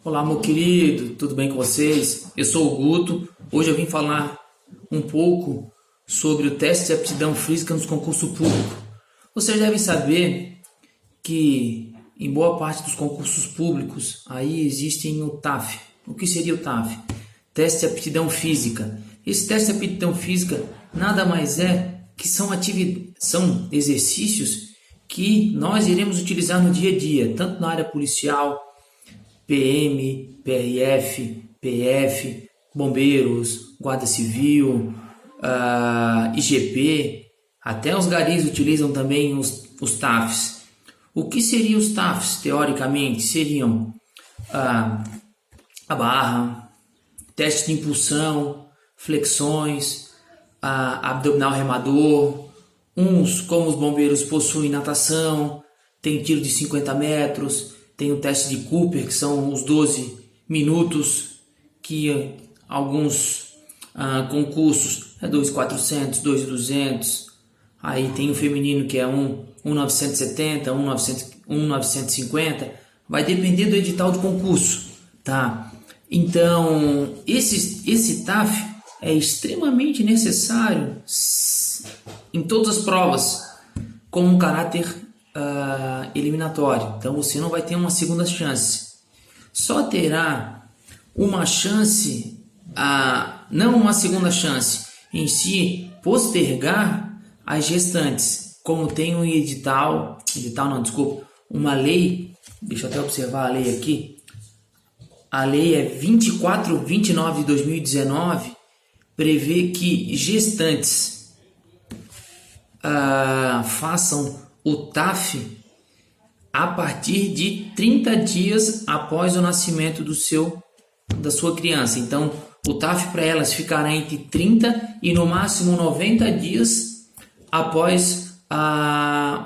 Olá, meu querido, tudo bem com vocês? Eu sou o Guto. Hoje eu vim falar um pouco sobre o teste de aptidão física nos concursos públicos. Vocês devem saber que em boa parte dos concursos públicos aí existem o TAF. O que seria o TAF? Teste de aptidão física. Esse teste de aptidão física nada mais é que são exercícios que nós iremos utilizar no dia a dia, tanto na área policial, PM, PRF, PF, bombeiros, guarda civil, IGP, até os garis utilizam também os TAFs. O que seriam os TAFs, teoricamente? Seriam a barra, teste de impulsão, flexões, abdominal remador, uns, como os bombeiros, possuem natação, tem tiro de 50 metros, tem o teste de Cooper, que são os 12 minutos, que alguns concursos é 2.400, 2.200. Aí tem o feminino que é 1.970, 1.950. Vai depender do edital de concurso, tá? Então, esse TAF é extremamente necessário em todas as provas, com um caráter eliminatório. Então você não vai ter uma segunda chance. Só terá uma chance, não uma segunda chance, em si postergar as gestantes, como tem um uma lei, deixa eu até observar a lei aqui. A lei é 2429 de 2019, prevê que gestantes façam o TAF a partir de 30 dias após o nascimento da sua criança. Então, o TAF para elas ficará entre 30 e no máximo 90 dias após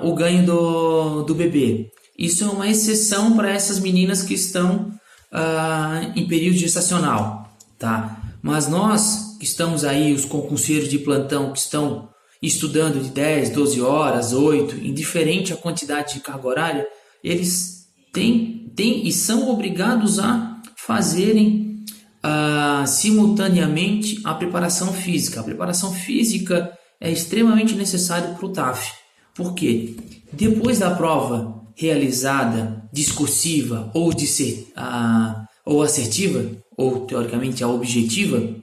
o ganho do bebê. Isso é uma exceção para essas meninas que estão em período gestacional, tá? Mas nós que estamos aí, os concurseiros de plantão que estão estudando de 10, 12 horas, 8, indiferente a quantidade de carga horária, eles têm e são obrigados a fazerem simultaneamente a preparação física. A preparação física é extremamente necessária para o TAF. Por quê? Depois da prova realizada, discursiva ou assertiva, ou teoricamente a objetiva,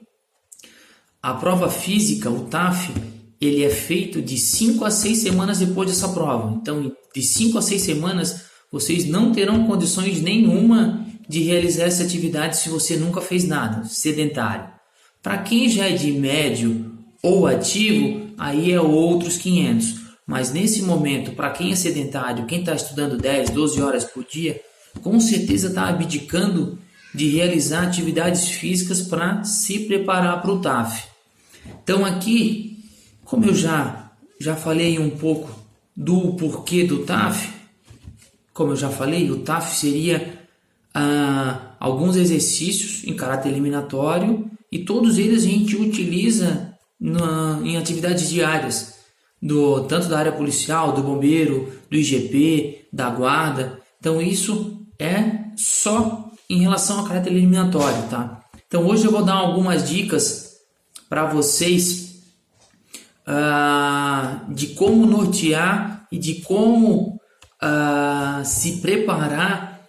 a prova física, o TAF, ele é feito de 5 a 6 semanas depois dessa prova. Então, de 5 a 6 semanas, vocês não terão condições nenhuma de realizar essa atividade se você nunca fez nada, sedentário. Para quem já é de médio ou ativo, aí é outros 500. Mas nesse momento, para quem é sedentário, quem está estudando 10, 12 horas por dia, com certeza está abdicando de realizar atividades físicas para se preparar para o TAF. Então aqui, como eu já falei um pouco do porquê do TAF, como eu já falei, o TAF seria alguns exercícios em caráter eliminatório e todos eles a gente utiliza em atividades diárias, tanto da área policial, do bombeiro, do IGP, da guarda. Então isso é só em relação ao caráter eliminatório, tá? Então hoje eu vou dar algumas dicas para vocês de como nortear e de como se preparar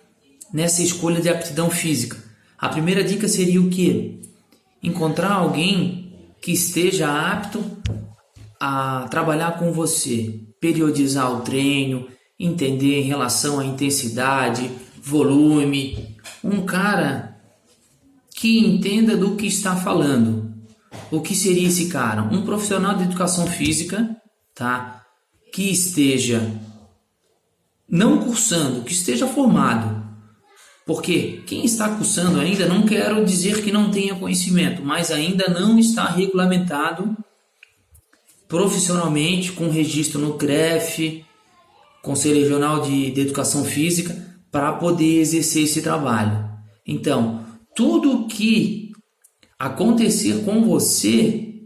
nessa escolha de aptidão física. A primeira dica seria o quê? Encontrar alguém que esteja apto a trabalhar com você, periodizar o treino, entender em relação à intensidade, volume, um cara que entenda do que está falando. O que seria esse cara? Um profissional de educação física, tá? Que esteja não cursando, que esteja formado. Porque quem está cursando ainda, não quero dizer que não tenha conhecimento, mas ainda não está regulamentado profissionalmente, com registro no CREF, Conselho Regional de Educação Física, para poder exercer esse trabalho. Então, tudo que acontecer com você,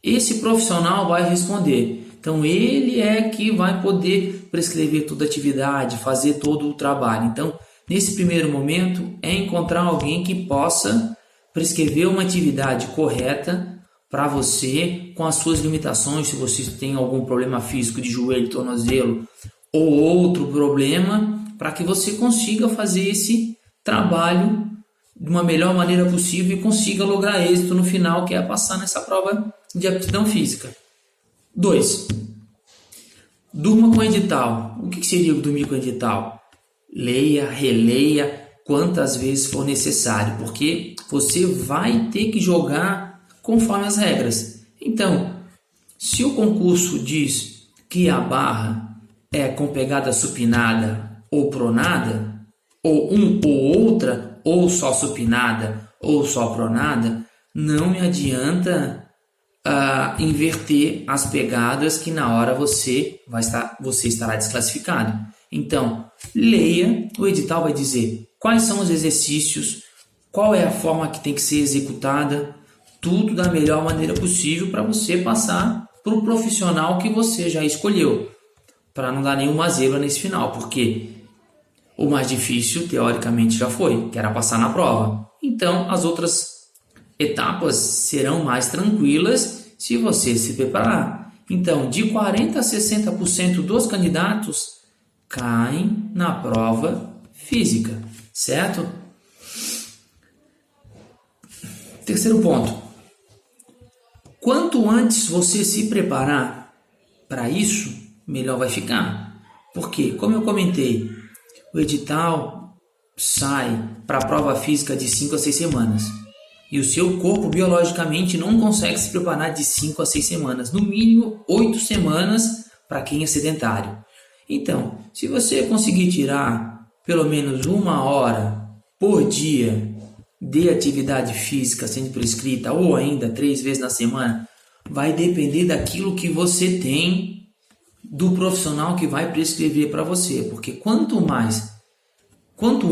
esse profissional vai responder. Então, ele é que vai poder prescrever toda a atividade, fazer todo o trabalho. Então, nesse primeiro momento, é encontrar alguém que possa prescrever uma atividade correta para você, com as suas limitações, se você tem algum problema físico de joelho, tornozelo ou outro problema, para que você consiga fazer esse trabalho de uma melhor maneira possível e consiga lograr êxito no final, que é passar nessa prova de aptidão física. 2. Durma com edital. O que seria dormir com edital? Leia, releia quantas vezes for necessário, porque você vai ter que jogar conforme as regras. Então, se o concurso diz que a barra é com pegada supinada ou pronada, ou ou outra, ou só supinada ou só pronada, não me adianta inverter as pegadas, que na hora você estará desclassificado. Então, leia, o edital vai dizer quais são os exercícios, qual é a forma que tem que ser executada, tudo da melhor maneira possível para você passar para o profissional que você já escolheu, para não dar nenhuma zebra nesse final, porque o mais difícil, teoricamente, já foi, que era passar na prova. Então, as outras etapas serão mais tranquilas se você se preparar. Então, de 40% a 60% dos candidatos caem na prova física, certo? Terceiro ponto. Quanto antes você se preparar para isso, melhor vai ficar. Porque, como eu comentei, o edital sai para a prova física de 5 a 6 semanas. E o seu corpo biologicamente não consegue se preparar de 5 a 6 semanas. No mínimo 8 semanas para quem é sedentário. Então, se você conseguir tirar pelo menos 1 hora por dia de atividade física sendo prescrita, ou ainda 3 vezes na semana, vai depender daquilo que você tem, do profissional que vai prescrever para você. Porque quanto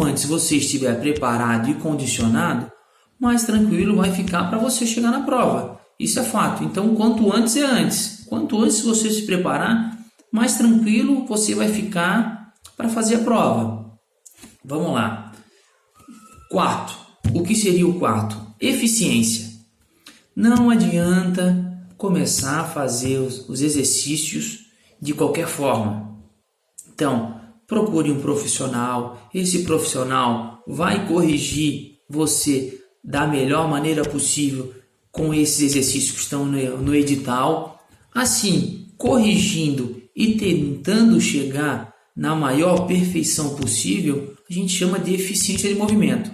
antes você estiver preparado e condicionado, mais tranquilo vai ficar para você chegar na prova. Isso é fato. Então, quanto antes é antes. Quanto antes você se preparar, mais tranquilo você vai ficar para fazer a prova. Vamos lá. Quarto. O que seria o quarto? Eficiência. Não adianta começar a fazer os exercícios de qualquer forma. Então, procure um profissional. Esse profissional vai corrigir você da melhor maneira possível com esses exercícios que estão no edital. Assim, corrigindo e tentando chegar na maior perfeição possível, a gente chama de eficiência de movimento.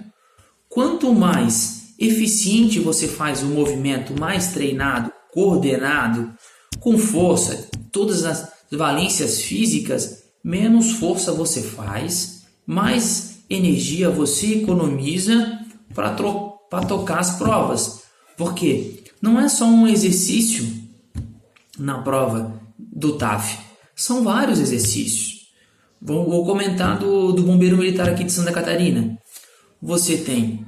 Quanto mais eficiente você faz o movimento, mais treinado, coordenado, com força, todas as valências físicas, menos força você faz, mais energia você economiza para tocar as provas. Porque não é só um exercício na prova do TAF, são vários exercícios. Vou comentar do bombeiro militar aqui de Santa Catarina. Você tem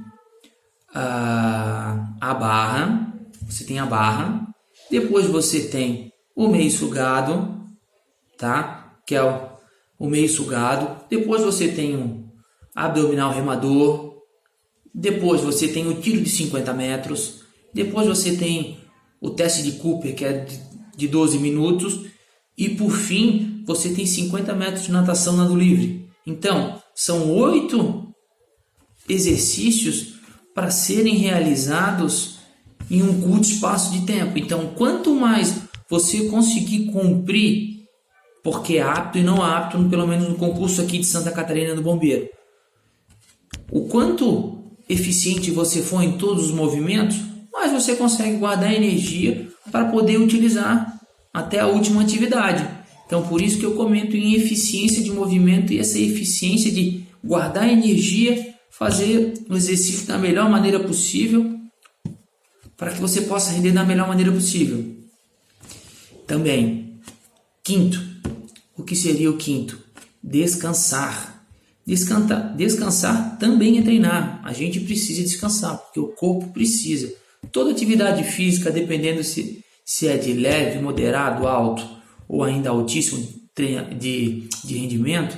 a barra, depois você tem o meio sugado, tá? Que é o meio sugado. Depois você tem um abdominal remador. Depois você tem o tiro de 50 metros. Depois você tem o teste de Cooper, que é de 12 minutos. E por fim, você tem 50 metros de natação nado livre. Então, são 8 exercícios para serem realizados em um curto espaço de tempo. Então, quanto mais você conseguir cumprir, porque é apto e não apto, pelo menos no concurso aqui de Santa Catarina do Bombeiro, o quanto eficiente você for em todos os movimentos, mais você consegue guardar energia para poder utilizar até a última atividade. Então, por isso que eu comento em eficiência de movimento e essa eficiência de guardar energia, fazer o exercício da melhor maneira possível, para que você possa render da melhor maneira possível. Também, quinto, o que seria o quinto? Descansar. Descansar também é treinar. A gente precisa descansar, porque o corpo precisa. Toda atividade física, dependendo se é de leve, moderado, alto ou ainda altíssimo de rendimento,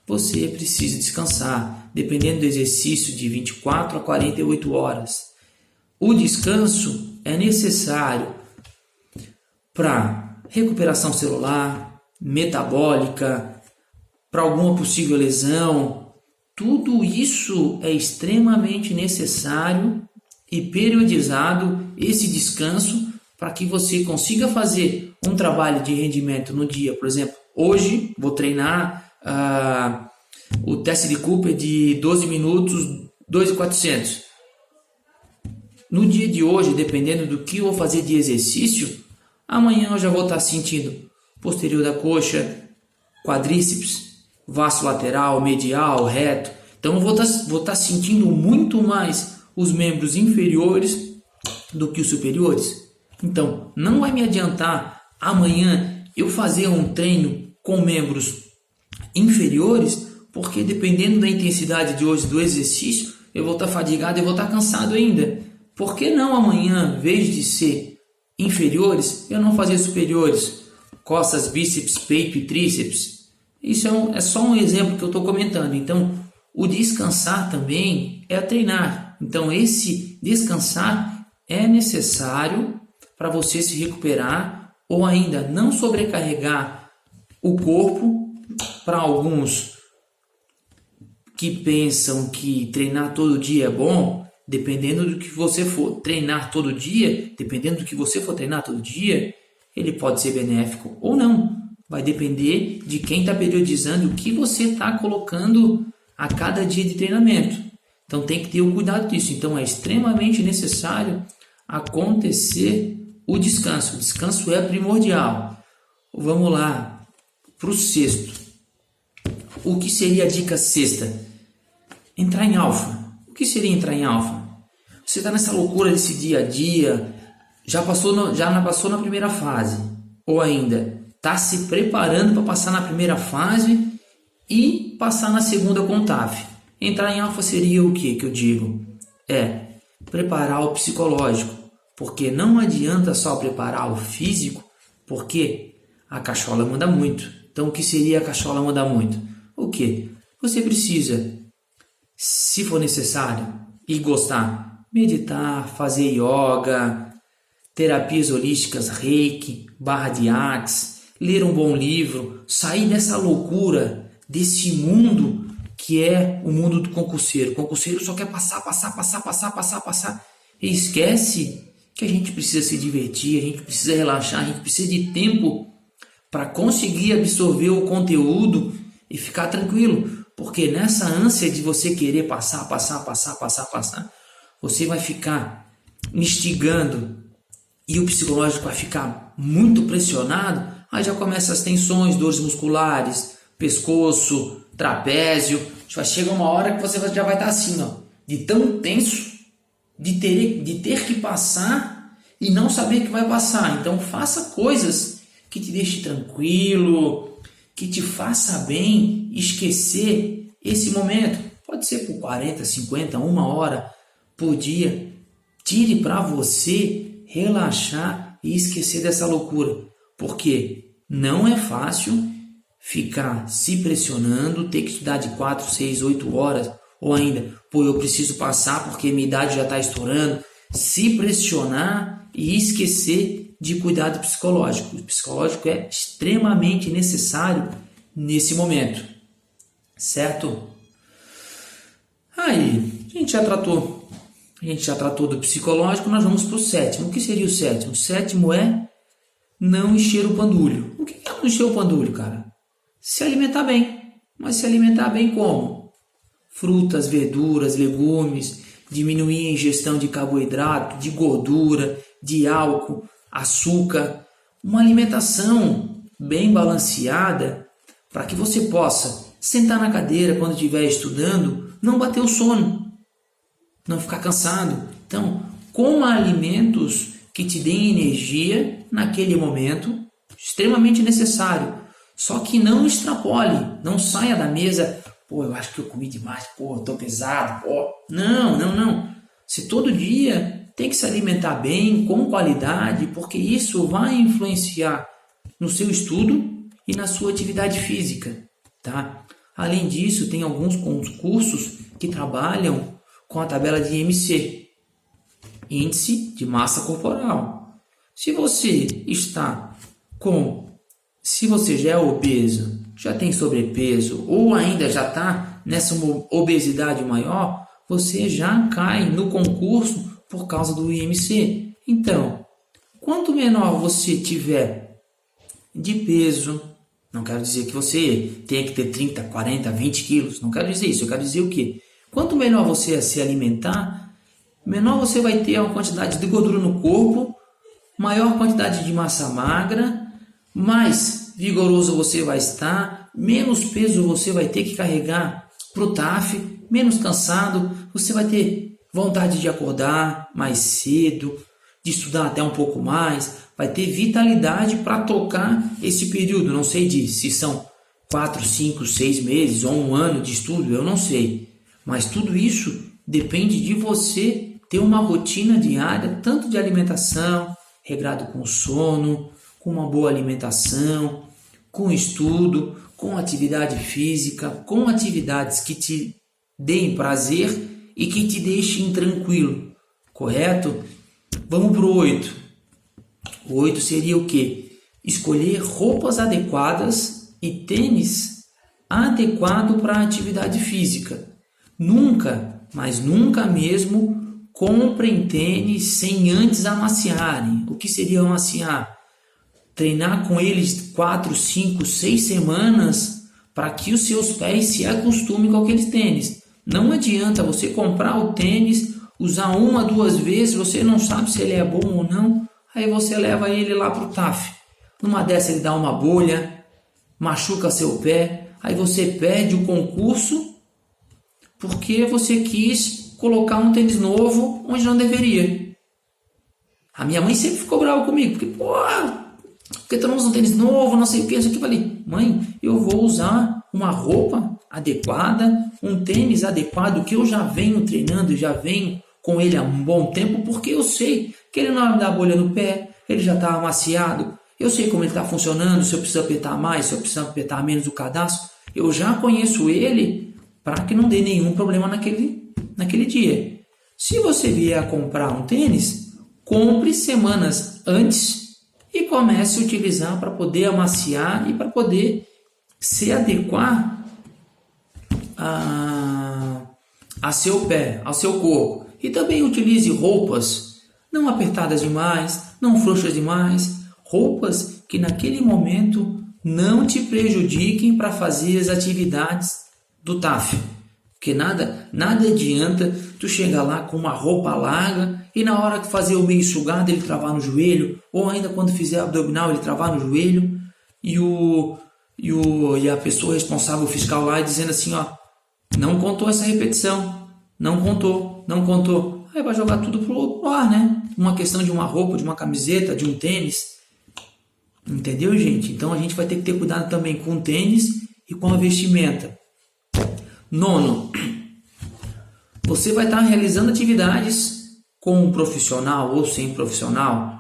você precisa descansar. dependendo do exercício, de 24 a 48 horas. O descanso é necessário para recuperação celular, metabólica, para alguma possível lesão. Tudo isso é extremamente necessário e periodizado esse descanso para que você consiga fazer um trabalho de rendimento no dia. Por exemplo, hoje vou treinar o teste de Cooper de 12 minutos, 2.400. No dia de hoje, dependendo do que eu vou fazer de exercício, amanhã eu já vou estar sentindo posterior da coxa, quadríceps, vasto lateral, medial, reto. Então eu vou estar sentindo muito mais os membros inferiores do que os superiores. Então não vai me adiantar amanhã eu fazer um treino com membros inferiores, porque dependendo da intensidade de hoje do exercício, eu vou estar fadigado e vou estar cansado ainda. Por que não amanhã, em vez de ser inferiores, eu não fazer superiores? Costas, bíceps, peito e tríceps. Isso é só um exemplo que eu estou comentando. Então, o descansar também é treinar. Então, esse descansar é necessário para você se recuperar ou ainda não sobrecarregar o corpo. Para alguns que pensam que treinar todo dia é bom, dependendo do que você for treinar todo dia, ele pode ser benéfico ou não. Vai depender de quem está periodizando o que você está colocando a cada dia de treinamento. Então tem que ter o cuidado disso. Então é extremamente necessário acontecer o descanso. O descanso é primordial. Vamos lá para o sexto. O que seria a dica sexta? Entrar em alfa. O que seria entrar em alfa? Você está nessa loucura desse dia a dia, já passou na primeira fase, ou ainda está se preparando para passar na primeira fase e passar na segunda com o TAF. Entrar em alfa seria o que eu digo? É preparar o psicológico, porque não adianta só preparar o físico, porque a cachola manda muito. Então o que seria a cachola manda muito? O que? Você precisa, se for necessário e gostar, meditar, fazer yoga, terapias holísticas, reiki, barra de axe, ler um bom livro, sair dessa loucura, desse mundo que é o mundo do concurseiro. O concurseiro só quer passar. E esquece que a gente precisa se divertir, a gente precisa relaxar, a gente precisa de tempo para conseguir absorver o conteúdo e ficar tranquilo. Porque nessa ânsia de você querer passar, você vai ficar instigando e o psicológico vai ficar muito pressionado. Aí já começam as tensões, dores musculares, pescoço, trapézio. Chega uma hora que você já vai estar assim, ó, de tão tenso, de ter que passar e não saber que vai passar. Então faça coisas que te deixem tranquilo, que te faça bem esquecer esse momento. Pode ser por 40, 50, 1 hora por dia. Tire para você relaxar e esquecer dessa loucura. Porque não é fácil ficar se pressionando, ter que estudar de 4, 6, 8 horas, ou ainda, eu preciso passar porque minha idade já está estourando. Se pressionar e esquecer de cuidado psicológico. O psicológico é extremamente necessário nesse momento, certo? Aí, a gente já tratou do psicológico, nós vamos para o sétimo. O que seria o sétimo? O sétimo é não encher o pandulho. O que é não encher o pandulho, cara? Se alimentar bem. Mas se alimentar bem como? Frutas, verduras, legumes, diminuir a ingestão de carboidrato, de gordura, de álcool, açúcar. Uma alimentação bem balanceada para que você possa sentar na cadeira quando estiver estudando, não bater o sono, não ficar cansado. Então, coma alimentos que te deem energia naquele momento, extremamente necessário. Só que não extrapole, não saia da mesa, eu acho que eu comi demais, eu tô pesado, Não. Você todo dia tem que se alimentar bem, com qualidade, porque isso vai influenciar no seu estudo e na sua atividade física, tá? Além disso, tem alguns concursos que trabalham com a tabela de IMC, Índice de Massa Corporal. Se você já é obeso, já tem sobrepeso ou ainda já está nessa obesidade maior, você já cai no concurso por causa do IMC. Então, quanto menor você tiver de peso, não quero dizer que você tenha que ter 30, 40, 20 quilos, não quero dizer isso, eu quero dizer o quê? Quanto menor você se alimentar, menor você vai ter uma quantidade de gordura no corpo, maior quantidade de massa magra, mais vigoroso você vai estar, menos peso você vai ter que carregar para o TAF, menos cansado, você vai ter vontade de acordar mais cedo, de estudar até um pouco mais, vai ter vitalidade para tocar esse período. Não sei se são 4, 5, 6 meses ou um ano de estudo, eu não sei. Mas tudo isso depende de você ter uma rotina diária, tanto de alimentação, regrado com sono, com uma boa alimentação, com estudo, com atividade física, com atividades que te deem prazer e que te deixem tranquilo, correto? Vamos para o 8. O 8 seria o quê? Escolher roupas adequadas e tênis adequado para a atividade física. Nunca, mas nunca mesmo, comprem tênis sem antes amaciarem. O que seria amaciar? Treinar com eles 4, 5, 6 semanas para que os seus pés se acostumem com aqueles tênis. Não adianta você comprar o tênis, usar 1, 2 vezes, você não sabe se ele é bom ou não, aí você leva ele lá para o TAF. Numa dessa ele dá uma bolha, machuca seu pé, aí você perde o concurso porque você quis colocar um tênis novo onde não deveria. A minha mãe sempre ficou brava comigo, porque tu não usa um tênis novo, não sei o que, isso aqui. Eu falei, mãe, eu vou usar uma roupa adequada, um tênis adequado, que eu já venho treinando, já venho com ele há um bom tempo, porque eu sei que ele não vai me dar bolha no pé, ele já está amaciado, eu sei como ele está funcionando, se eu preciso apertar mais, se eu preciso apertar menos o cadastro, eu já conheço ele para que não dê nenhum problema naquele dia. Se você vier a comprar um tênis, compre semanas antes e comece a utilizar para poder amaciar e para poder se adequar a seu pé, ao seu corpo. E também utilize roupas não apertadas demais, não frouxas demais, roupas que naquele momento não te prejudiquem para fazer as atividades do TAF. Porque nada adianta tu chegar lá com uma roupa larga e na hora de fazer o meio sugado ele travar no joelho, ou ainda quando fizer abdominal ele travar no joelho, e a pessoa responsável fiscal lá dizendo assim, ó, não contou essa repetição, não contou. Aí vai jogar tudo pro ar, né? Uma questão de uma roupa, de uma camiseta, de um tênis. Entendeu, gente? Então a gente vai ter que ter cuidado também com o tênis e com a vestimenta. 9. Você vai estar realizando atividades com um profissional ou sem profissional,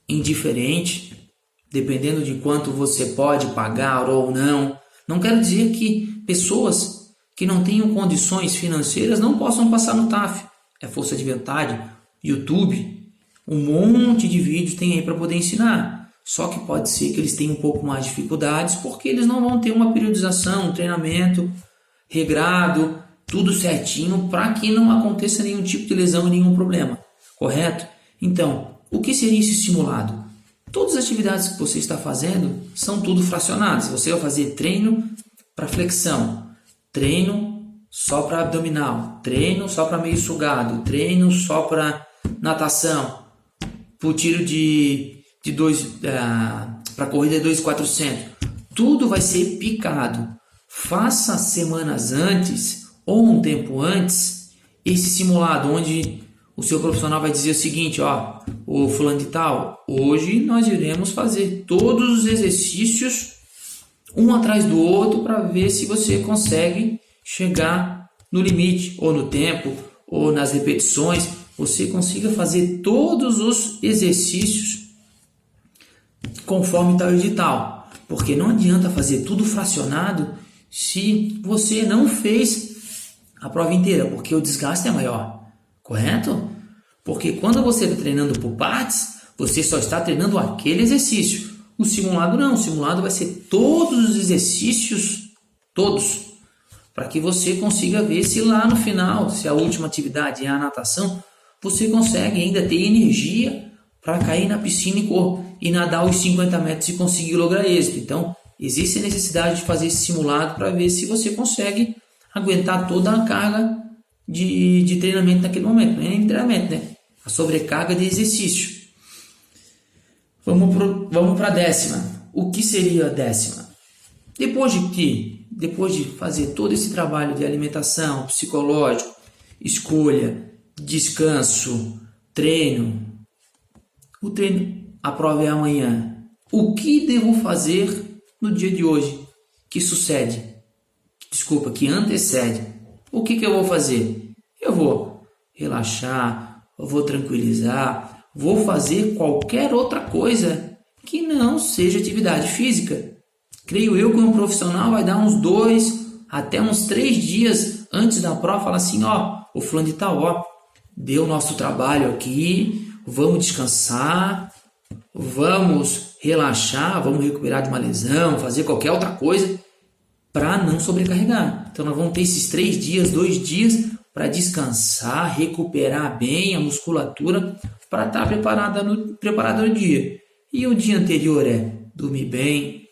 indiferente, dependendo de quanto você pode pagar ou não. Não quero dizer que pessoas que não tenham condições financeiras não possam passar no TAF. É força de vontade, YouTube, um monte de vídeos tem aí para poder ensinar. Só que pode ser que eles tenham um pouco mais de dificuldades porque eles não vão ter uma periodização, um treinamento regrado, tudo certinho, para que não aconteça nenhum tipo de lesão e nenhum problema, correto? Então, o que seria esse simulado? Todas as atividades que você está fazendo são tudo fracionadas. Você vai fazer treino para flexão, treino só para abdominal, treino só para meio sugado, treino só para natação, para o tiro para corrida de 2.400. Tudo vai ser picado. Faça semanas antes ou um tempo antes esse simulado, onde o seu profissional vai dizer o seguinte, ó, o fulano de tal, hoje nós iremos fazer todos os exercícios um atrás do outro para ver se você consegue chegar no limite, ou no tempo, ou nas repetições, você consiga fazer todos os exercícios conforme tal edital. Porque não adianta fazer tudo fracionado se você não fez a prova inteira, porque o desgaste é maior, correto? Porque quando você está treinando por partes, você só está treinando aquele exercício. O simulado não, o simulado vai ser todos os exercícios, todos, para que você consiga ver se lá no final, se a última atividade é a natação, você consegue ainda ter energia para cair na piscina e nadar os 50 metros e conseguir lograr êxito. Então, existe a necessidade de fazer esse simulado para ver se você consegue aguentar toda a carga de treinamento naquele momento. Não é nem treinamento, né? A sobrecarga de exercício. Vamos para a 10ª. O que seria a 10ª? Depois de fazer todo esse trabalho de alimentação, psicológico, escolha, descanso, treino, a prova é amanhã. O que devo fazer no dia de hoje que antecede? O que eu vou fazer? Eu vou relaxar, eu vou tranquilizar, vou fazer qualquer outra coisa que não seja atividade física. Creio eu que um profissional vai dar uns 2 até uns 3 dias antes da prova, fala assim, o fulano de tal, deu o nosso trabalho aqui, vamos descansar, vamos relaxar, vamos recuperar de uma lesão, fazer qualquer outra coisa para não sobrecarregar. Então nós vamos ter esses 3 dias, 2 dias para descansar, recuperar bem a musculatura para estar preparado no dia. E o dia anterior é dormir bem,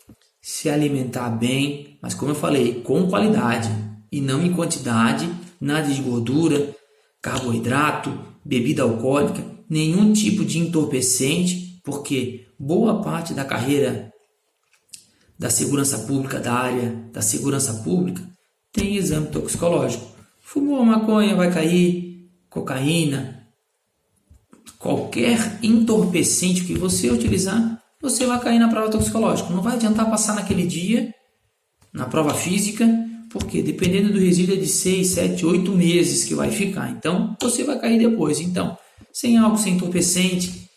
se alimentar bem, mas como eu falei, com qualidade e não em quantidade, nada de gordura, carboidrato, bebida alcoólica, nenhum tipo de entorpecente, porque boa parte da carreira da segurança pública, da área da segurança pública, tem exame toxicológico. Fumou maconha, vai cair, cocaína, qualquer entorpecente que você utilizar, você vai cair na prova toxicológica. Não vai adiantar passar naquele dia, na prova física, porque dependendo do resíduo é de 6, 7, 8 meses que vai ficar. Então, você vai cair depois. Então, sem álcool, sem entorpecente,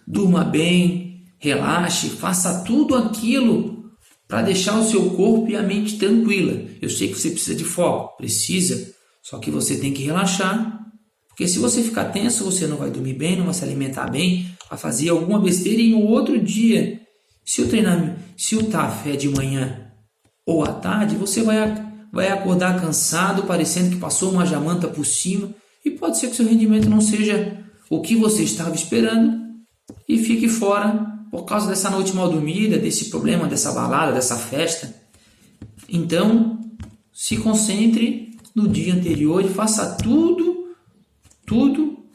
durma bem, relaxe, faça tudo aquilo para deixar o seu corpo e a mente tranquila. Eu sei que você precisa de foco, precisa, só que você tem que relaxar, porque se você ficar tenso, você não vai dormir bem, não vai se alimentar bem, vai fazer alguma besteira e no outro dia, se o TAF é de manhã ou à tarde, você vai acordar cansado, parecendo que passou uma jamanta por cima, e pode ser que seu rendimento não seja o que você estava esperando e fique fora por causa dessa noite mal dormida, desse problema, dessa balada, dessa festa. Então, se concentre no dia anterior e faça tudo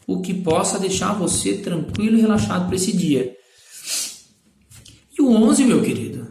o que possa deixar você tranquilo e relaxado para esse dia. E o 11, meu querido,